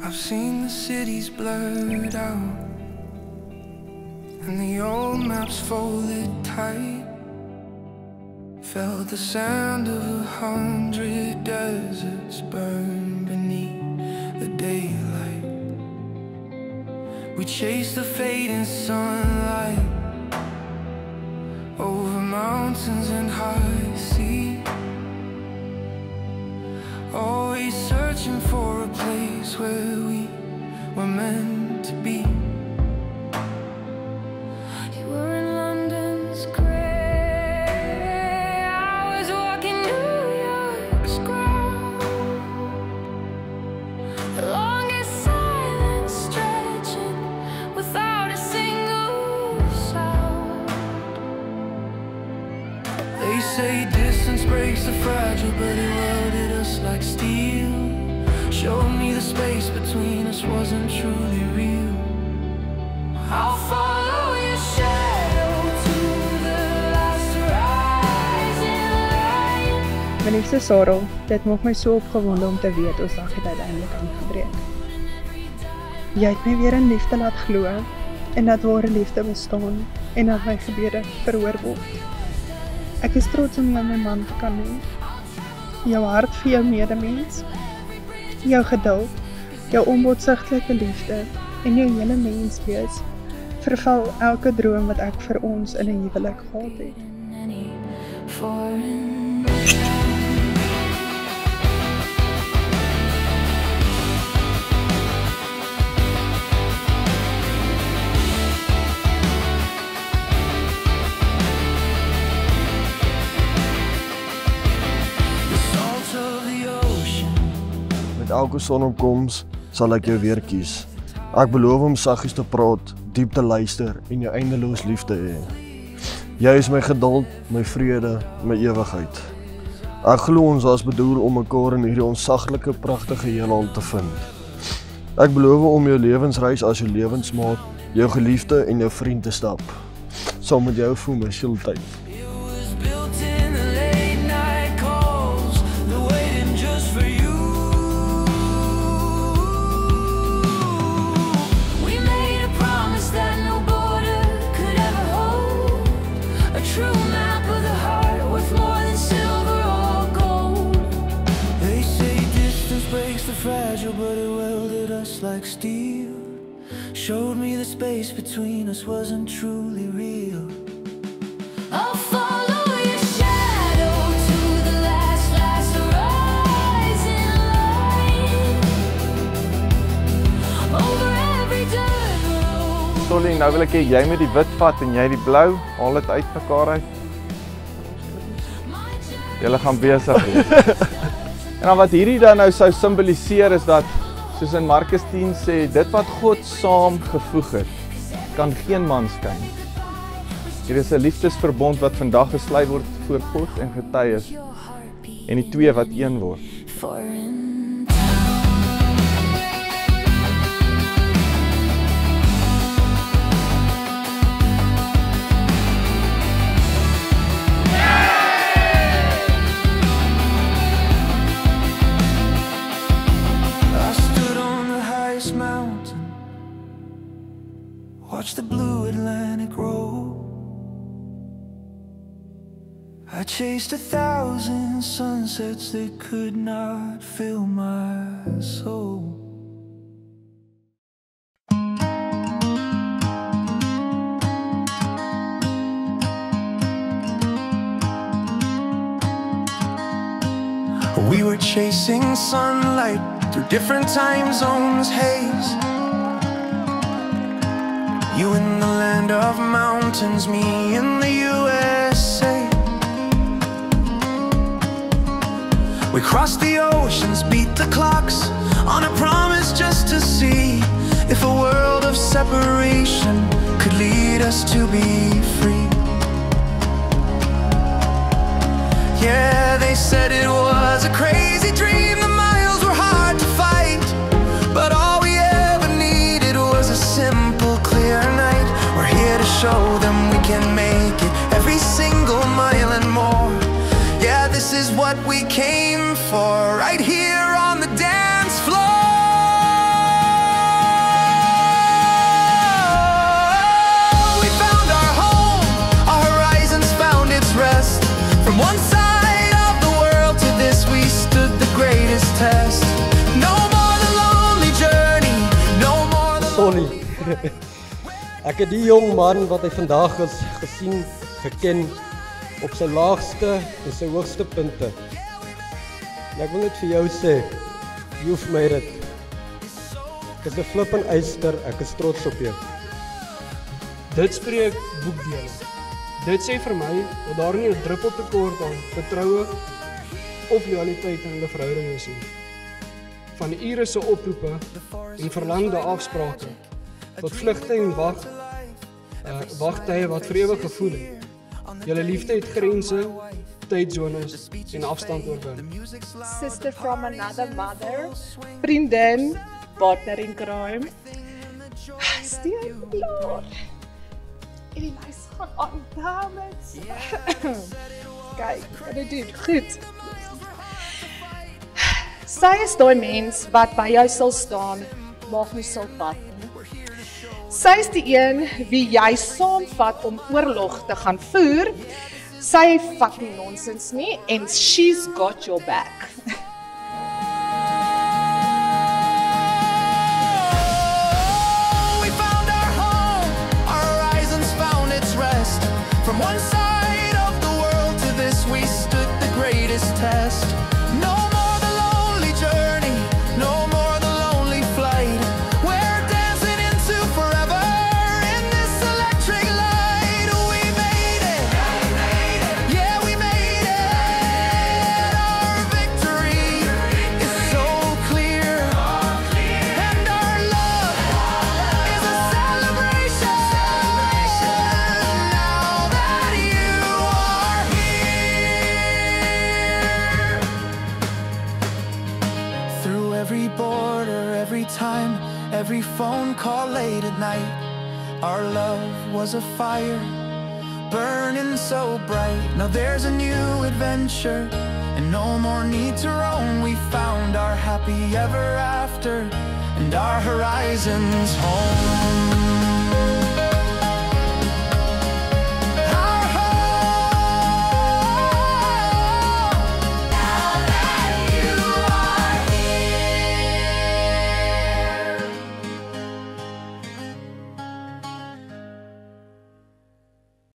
I've seen the cities blurred out and the old maps folded tight. Felt the sand of 100 deserts burn beneath the daylight. We chased the fading sunlight over mountains and high seas, always searching for a place where we were meant to be. You were in London's grey, I was walking New York's ground. The longest silence stretching without a single sound. They say distance breaks the fragile, but it welded us like steel. Showed me the space between us wasn't truly real. I'll follow your shadow to the last rising light. My liefste Sarah, dit maak my so opgewonde om te weet ons dag het uiteindelik aangebreek. Jy het my weer in liefde laat glo en dat ware liefde bestaan en dat my gebede verhoor word. Ek is trots om jou my man te kan hê. Jou hart vir jou medemens, jou geduld, jou onbotsigtelike liefde en jou hele menswees verval elke droom wat ek vir ons in 'n huwelik gehad het. Met elke sonopkoms sal ek jou weer kies. Ek beloof om saggies te praat, diep te luister en jou eindeloos lief te hê. Jy is my geduld, my vrede, my ewigheid. Ek glo ons was bedoel om mekaar in hierdie onsaglike, pragtige heelal te vind. Ek beloof om jou lewensreis as jou lewensmaat, jou geliefde en jou vriend te stap. Saam met jou vir my sieltyd. Fragile, but it welded us like steel. Showed me the space between us wasn't truly real. I'll follow your shadow to the last rising light. Over every dirt road. Tolly, nou wil ek hê jy met die wit vat en jy die blou, haal dit uit mekaar uit. Julle gaan besig wees. En dan wat hierdie dan nou sou simboliseer is dat, soos in Markus 10 sê, dit wat God saam gevoeg het, kan geen man skei. Hier is 'n liefdesverbond wat vandag gesluit word voor God en getuies, en die twee wat een word. Watch the blue Atlantic roll. I chased 1,000 sunsets that could not fill my soul. We were chasing sunlight through different time zones, haze. You in the land of mountains, me in the USA. We crossed the oceans, beat the clocks on a promise just to see if a world of separation could lead us to be free. Yeah, they said it was a crazy dream, the miles were hard to fight, but all we ever needed was a simple, clear night. We're here to show them we can make it, every single mile and more. Yeah, this is what we came for, right here on the dance floor. Ek het die jong man wat hy vandag is gesien, geken op sy laagste en sy hoogste punte. En ek wil net vir jou sê, you've made it. Ek is 'n flippin' eyster, ek is trots op jou. Dit spreek boekdele. Dit sê vir my dat daar nie 'n druppel tekort aan vertroue of loyaliteit in hulle verhouding is nie. Van ure se oproepe en verlangde afsprake tot vlugte en wagtye wat vir ewig gevoel het. Julle liefde het grense, tydzones en afstand oorwin. Sister from another mother, vriendin, partner in crime. Steen klaar. En die lys gaan aan, dames. Kyk, dit doen goed. Sy is daai mens wat by jou sal staan, maak nie sulk wat nie. Sy is die een wie jy saamvat om oorlog te gaan voer. Sy vat nie nonsens nie en she's got your back. We found our home, our horizons found its rest. From one side of the world to this we stood the greatest test. No more the lonely journey, no more the lonely flight. We're dancing into forever in this electric light. We made it, yeah we made it. Our victory is so clear, and our love is a celebration. Now that you are here. Through every border, every time, every phone call late at night, our love was a fire, burning so bright. Now there's a new adventure, and no more need to roam. We found our happy ever after, and our horizons home.